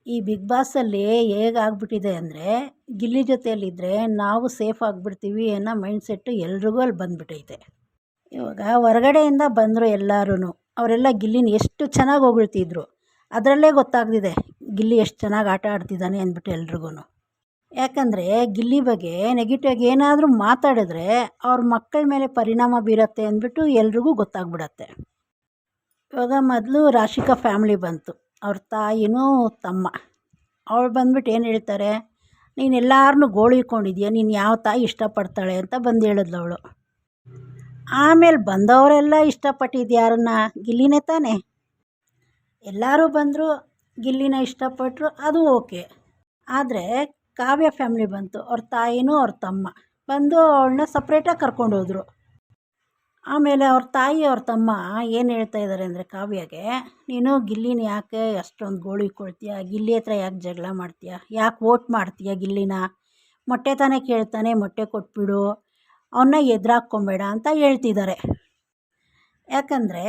ಈ ಬಿಗ್ ಬಾಸಲ್ಲಿ ಹೇಗಾಗ್ಬಿಟ್ಟಿದೆ ಅಂದರೆ, ಗಿಲ್ಲಿ ಜೊತೆಯಲ್ಲಿದ್ದರೆ ನಾವು ಸೇಫ್ ಆಗಿಬಿಡ್ತೀವಿ ಅನ್ನೋ ಮೈಂಡ್ಸೆಟ್ಟು ಎಲ್ರಿಗೂ ಅಲ್ಲಿ ಬಂದುಬಿಟ್ಟೈತೆ. ಇವಾಗ ಹೊರಗಡೆಯಿಂದ ಬಂದರು ಎಲ್ಲರೂ, ಅವರೆಲ್ಲ ಗಿಲ್ಲಿನ ಎಷ್ಟು ಚೆನ್ನಾಗಿ ಹೊಗಳ್ತಿದ್ರು. ಅದರಲ್ಲೇ ಗೊತ್ತಾಗ್ತಿದೆ ಗಿಲ್ಲಿ ಎಷ್ಟು ಚೆನ್ನಾಗಿ ಆಟ ಆಡ್ತಿದ್ದಾನೆ ಅಂದ್ಬಿಟ್ಟು ಎಲ್ರಿಗೂ. ಯಾಕಂದರೆ ಗಿಲ್ಲಿ ಬಗ್ಗೆ ನೆಗೆಟಿವ್ ಏನಾದರೂ ಮಾತಾಡಿದ್ರೆ ಅವ್ರ ಮಕ್ಕಳ ಮೇಲೆ ಪರಿಣಾಮ ಬೀರುತ್ತೆ ಅಂದ್ಬಿಟ್ಟು ಎಲ್ರಿಗೂ ಗೊತ್ತಾಗ್ಬಿಡತ್ತೆ. ಇವಾಗ ಮೊದಲು ರಾಶಿಕಾ ಫ್ಯಾಮ್ಲಿ ಬಂತು, ಅವ್ರ ತಾಯಿನೂ ತಮ್ಮ. ಅವಳು ಬಂದ್ಬಿಟ್ಟು ಏನು ಹೇಳ್ತಾರೆ, ನೀನು ಎಲ್ಲರನ್ನೂ ಗೋಳಿಕೊಂಡಿದ್ಯಾ, ನೀನು ಯಾವ ತಾಯಿ ಇಷ್ಟಪಡ್ತಾಳೆ ಅಂತ ಬಂದು ಹೇಳಿದ್ಲು ಅವಳು. ಆಮೇಲೆ ಬಂದವರೆಲ್ಲ ಇಷ್ಟಪಟ್ಟಿದ್ದು ಯಾರನ್ನ? ಗಿಲ್ಲಿನೇ ತಾನೇ. ಎಲ್ಲರೂ ಬಂದರು, ಗಿಲ್ಲಿನ ಇಷ್ಟಪಟ್ಟರು, ಅದು ಓಕೆ. ಆದರೆ ಕಾವ್ಯ ಫ್ಯಾಮ್ಲಿ ಬಂತು, ಅವ್ರ ತಾಯಿನೂ ಅವ್ರ ತಮ್ಮ ಬಂದು ಅವಳನ್ನ ಸಪ್ರೇಟಾಗಿ ಕರ್ಕೊಂಡೋದ್ರು. ಆಮೇಲೆ ಅವ್ರ ತಾಯಿ ಅವ್ರ ತಮ್ಮ ಏನು ಹೇಳ್ತಾ ಇದ್ದಾರೆ ಅಂದರೆ ಕಾವ್ಯಗೆ, ನೀನು ಗಿಲ್ಲಿನ ಯಾಕೆ ಅಷ್ಟೊಂದು ಗೋಳಿಕೊಳ್ತೀಯ, ಗಿಲ್ಲಿ ಹತ್ರ ಯಾಕೆ ಜಗಳ ಮಾಡ್ತೀಯ, ಯಾಕೆ ವೋಟ್ ಮಾಡ್ತೀಯ ಗಿಲ್ಲಿನ, ಮೊಟ್ಟೆ ತಾನೇ ಕೇಳ್ತಾನೆ, ಮೊಟ್ಟೆ ಕೊಟ್ಬಿಡು, ಅವನ್ನ ಎದುರಾಕ್ಕೊಬೇಡ ಅಂತ ಹೇಳ್ತಿದ್ದಾರೆ. ಯಾಕಂದರೆ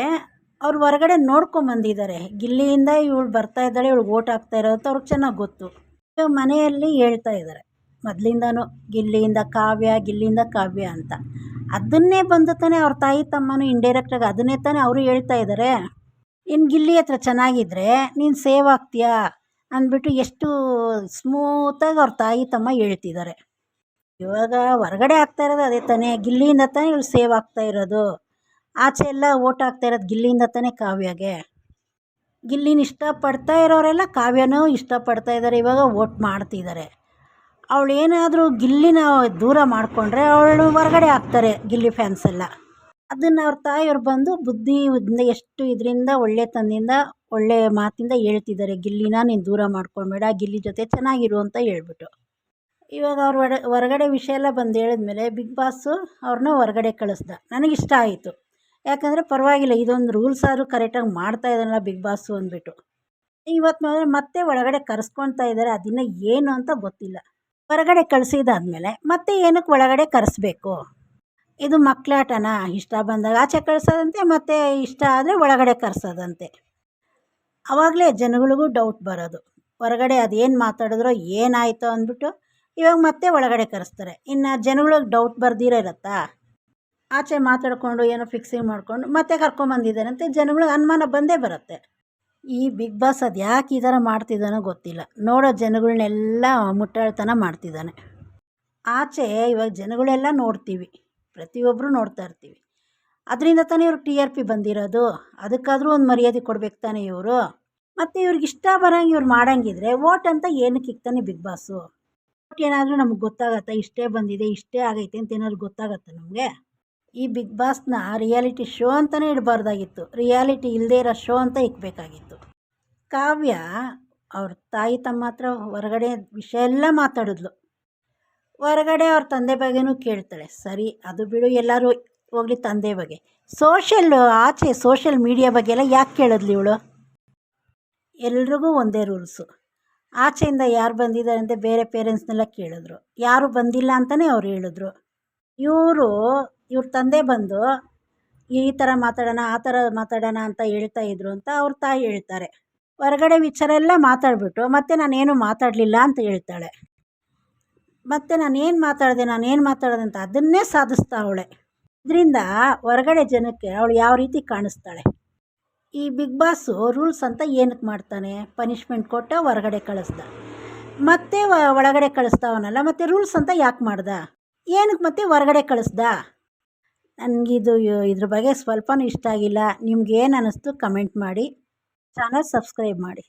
ಅವ್ರು ಹೊರಗಡೆ ನೋಡ್ಕೊಂಬಂದಿದ್ದಾರೆ, ಗಿಲ್ಲಿಯಿಂದ ಇವಳು ಬರ್ತಾ ಇದ್ದಾಳೆ, ಇವಳು ವೋಟ್ ಹಾಕ್ತಾ ಇರೋದು ಅವ್ರಿಗೆ ಚೆನ್ನಾಗಿ ಗೊತ್ತು. ಮನೆಯಲ್ಲಿ ಹೇಳ್ತಾ ಇದ್ದಾರೆ ಮೊದಲಿಂದನೂ, ಗಿಲ್ಲಿಯಿಂದ ಕಾವ್ಯ, ಗಿಲ್ಲಿಯಿಂದ ಕಾವ್ಯ ಅಂತ. ಅದನ್ನೇ ಬಂದು ತಾನೇ ಅವ್ರ ತಾಯಿ ತಮ್ಮನೂ ಇಂಡೈರೆಕ್ಟಾಗಿ ಅದನ್ನೇ ತಾನೇ ಅವರು ಹೇಳ್ತಾ ಇದ್ದಾರೆ. ಇನ್ನು ಗಿಲ್ಲಿ ಹತ್ರ ಚೆನ್ನಾಗಿದ್ದರೆ ನೀನು ಸೇವ್ ಆಗ್ತೀಯಾ ಅಂದ್ಬಿಟ್ಟು ಎಷ್ಟು ಸ್ಮೂತಾಗಿ ಅವ್ರ ತಾಯಿ ತಮ್ಮ ಹೇಳ್ತಿದ್ದಾರೆ. ಇವಾಗ ಹೊರಗಡೆ ಆಗ್ತಾ ಇರೋದು ಅದೇ ತಾನೇ, ಗಿಲ್ಲಿಯಿಂದ ತಾನೇ ಇವಳು ಸೇವ್ ಆಗ್ತಾ ಇರೋದು. ಆಚೆ ಎಲ್ಲ ಓಟ್ ಆಗ್ತಾ ಇರೋದು ಗಿಲ್ಲಿಯಿಂದ ತಾನೇ ಕಾವ್ಯಗೆ. ಗಿಲ್ಲಿನ ಇಷ್ಟಪಡ್ತಾ ಇರೋರೆಲ್ಲ ಕಾವ್ಯನೂ ಇಷ್ಟಪಡ್ತಾ ಇದ್ದಾರೆ, ಇವಾಗ ವೋಟ್ ಮಾಡ್ತಿದ್ದಾರೆ. ಅವಳು ಏನಾದರೂ ಗಿಲ್ಲಿನ ದೂರ ಮಾಡಿಕೊಂಡ್ರೆ ಅವಳು ಹೊರಗಡೆ ಹಾಕ್ತಾರೆ ಗಿಲ್ಲಿ ಫ್ಯಾನ್ಸ್ ಎಲ್ಲ. ಅದನ್ನು ಅವ್ರ ತಾಯಿಯವ್ರು ಬಂದು ಬುದ್ಧಿಯಿಂದ ಎಷ್ಟು ಇದರಿಂದ ಒಳ್ಳೆತನದಿಂದ ಒಳ್ಳೆ ಮಾತಿಂದ ಹೇಳ್ತಿದ್ದಾರೆ, ಗಿಲ್ಲಿನ ನೀನು ದೂರ ಮಾಡ್ಕೊಬೇಡ, ಗಿಲ್ಲಿ ಜೊತೆ ಚೆನ್ನಾಗಿರು ಅಂತ ಹೇಳ್ಬಿಟ್ಟು. ಇವಾಗ ಅವ್ರು ಹೊರಗಡೆ ವಿಷಯ ಎಲ್ಲ ಬಂದು ಹೇಳಿದ್ಮೇಲೆ ಬಿಗ್ ಬಾಸು ಅವ್ರನ್ನ ಹೊರಗಡೆ ಕಳಿಸ್ದ. ನನಗಿಷ್ಟ ಆಯಿತು, ಯಾಕಂದರೆ ಪರವಾಗಿಲ್ಲ, ಇದೊಂದು ರೂಲ್ಸ್ ಆದರೂ ಕರೆಕ್ಟಾಗಿ ಮಾಡ್ತಾ ಇದ್ದಾನಲ್ಲ ಬಿಗ್ ಬಾಸು ಅಂದ್ಬಿಟ್ಟು. ಇವತ್ತು ಮತ್ತೆ ಒಳಗಡೆ ಕರೆಸ್ಕೊಳ್ತಾ ಇದ್ದಾರೆ, ಅದನ್ನು ಏನು ಅಂತ ಗೊತ್ತಿಲ್ಲ. ಹೊರಗಡೆ ಕಳಿಸಿದಾದ್ಮೇಲೆ ಮತ್ತೆ ಏನಕ್ಕೆ ಒಳಗಡೆ ಕರೆಸ್ಬೇಕು? ಇದು ಮಕ್ಕಳಾಟನ, ಇಷ್ಟ ಬಂದಾಗ ಆಚೆ ಕಳಿಸೋದಂತೆ, ಮತ್ತು ಇಷ್ಟ ಆದರೆ ಒಳಗಡೆ ಕರೆಸೋದಂತೆ. ಆವಾಗಲೇ ಜನಗಳಿಗೂ ಡೌಟ್ ಬರೋದು, ಹೊರಗಡೆ ಅದೇನು ಮಾತಾಡಿದ್ರೋ ಏನಾಯಿತೋ ಅಂದ್ಬಿಟ್ಟು ಇವಾಗ ಮತ್ತೆ ಒಳಗಡೆ ಕರೆಸ್ತಾರೆ. ಇನ್ನು ಜನಗಳಿಗೆ ಡೌಟ್ ಬರ್ದಿರೋ ಇರತ್ತಾ? ಆಚೆ ಮಾತಾಡಿಕೊಂಡು ಏನೋ ಫಿಕ್ಸಿಂಗ್ ಮಾಡಿಕೊಂಡು ಮತ್ತೆ ಕರ್ಕೊಂಬಂದಿದ್ದಾರಂತೆ, ಜನಗಳಿಗೆ ಅನುಮಾನ ಬಂದೇ ಬರುತ್ತೆ. ಈ ಬಿಗ್ ಬಾಸ್ ಅದು ಯಾಕೆ ಈ ಥರ ಮಾಡ್ತಿದ್ದಾನೋ ಗೊತ್ತಿಲ್ಲ. ನೋಡೋ ಜನಗಳನ್ನೆಲ್ಲ ಮುಟ್ಟಾಳ್ತನ ಮಾಡ್ತಿದ್ದಾನೆ. ಆಚೆ ಇವಾಗ ಜನಗಳೆಲ್ಲ ನೋಡ್ತೀವಿ, ಪ್ರತಿಯೊಬ್ಬರು ನೋಡ್ತಾ ಇರ್ತೀವಿ. ಅದರಿಂದ ತಾನೇ ಇವ್ರು TRP ಬಂದಿರೋದು. ಅದಕ್ಕಾದರೂ ಒಂದು ಮರ್ಯಾದೆ ಕೊಡ್ಬೇಕು ತಾನೇ ಇವರು. ಮತ್ತು ಇವ್ರಿಗೆ ಇಷ್ಟ ಬರೋಂಗೆ ಇವ್ರು ಮಾಡೋಂಗಿದ್ರೆ ವೋಟ್ ಅಂತ ಏನಕ್ಕೆ ಇಕ್ತಾನೆ ಬಿಗ್ ಬಾಸು? ವೋಟ್ ಏನಾದರೂ ನಮಗೆ ಗೊತ್ತಾಗತ್ತಾ? ಇಷ್ಟೇ ಬಂದಿದೆ, ಇಷ್ಟೇ ಆಗೈತೆ ಅಂತ ಏನಾದ್ರು ಗೊತ್ತಾಗತ್ತಾ ನಮಗೆ? ಈ ಬಿಗ್ ಬಾಸ್ನ ರಿಯಾಲಿಟಿ ಶೋ ಅಂತಲೇ ಇಡಬಾರ್ದಾಗಿತ್ತು, ರಿಯಾಲಿಟಿ ಇಲ್ಲದೇ ಇರೋ ಶೋ ಅಂತ ಇಕ್ಬೇಕಾಗಿತ್ತು. ಕಾವ್ಯ ಅವ್ರ ತಾಯಿ ತಮ್ಮ ಹತ್ರ ಹೊರಗಡೆ ವಿಷಯ ಎಲ್ಲ ಮಾತಾಡಿದ್ಲು. ಹೊರಗಡೆ ಅವ್ರ ತಂದೆ ಬಗ್ಗೆನೂ ಕೇಳ್ತಾಳೆ, ಸರಿ ಅದು ಬಿಡು, ಎಲ್ಲರೂ ಹೋಗಲಿ ತಂದೆ ಬಗ್ಗೆ. ಆಚೆ ಸೋಷಿಯಲ್ ಮೀಡಿಯಾ ಬಗ್ಗೆ ಎಲ್ಲ ಯಾಕೆ ಕೇಳಿದ್ಲಿ ಇವಳು? ಎಲ್ರಿಗೂ ಒಂದೇ ರೂಲ್ಸು. ಆಚೆಯಿಂದ ಯಾರು ಬಂದಿದ್ದಾರೆ ಅಂತ ಬೇರೆ ಪೇರೆಂಟ್ಸ್ನೆಲ್ಲ ಕೇಳಿದ್ರು, ಯಾರು ಬಂದಿಲ್ಲ ಅಂತಲೇ ಅವ್ರು ಹೇಳಿದ್ರು. ಇವ್ರ ತಂದೆ ಬಂದು ಈ ಥರ ಮಾತಾಡೋಣ, ಆ ಥರ ಮಾತಾಡೋಣ ಅಂತ ಹೇಳ್ತಾ ಇದ್ರು ಅಂತ ಅವ್ರ ತಾಯಿ ಹೇಳ್ತಾರೆ. ಹೊರಗಡೆ ವಿಚಾರ ಎಲ್ಲ ಮಾತಾಡ್ಬಿಟ್ಟು ಮತ್ತೆ ನಾನೇನು ಮಾತಾಡಲಿಲ್ಲ ಅಂತ ಹೇಳ್ತಾಳೆ. ಮತ್ತು ನಾನೇನು ಮಾತಾಡಿದೆ ಅಂತ ಅದನ್ನೇ ಸಾಧಿಸ್ತಾ ಅವಳೆ. ಇದರಿಂದ ಹೊರಗಡೆ ಜನಕ್ಕೆ ಅವಳು ಯಾವ ರೀತಿ ಕಾಣಿಸ್ತಾಳೆ? ಈ ಬಿಗ್ ಬಾಸು ರೂಲ್ಸ್ ಅಂತ ಏನಕ್ಕೆ ಮಾಡ್ತಾನೆ? ಪನಿಷ್ಮೆಂಟ್ ಕೊಟ್ಟ ಹೊರಗಡೆ ಕಳಿಸ್ದ, ಮತ್ತೆ ಒಳಗಡೆ ಕಳಿಸ್ತಾವನಲ್ಲ, ಮತ್ತು ರೂಲ್ಸ್ ಅಂತ ಯಾಕೆ ಮಾಡ್ದ? ಏನಕ್ಕೆ ಮತ್ತೆ ಹೊರಗಡೆ ಕಳಿಸ್ದ? ನನಗಿದು ಇದ್ರ ಬಗ್ಗೆ ಸ್ವಲ್ಪನೂ ಇಷ್ಟ ಆಗಿಲ್ಲ. ನಿಮ್ಗೇನು ಅನ್ನಿಸ್ತು ಕಮೆಂಟ್ ಮಾಡಿ, ಚಾನಲ್ ಸಬ್ಸ್ಕ್ರೈಬ್ ಮಾಡಿ.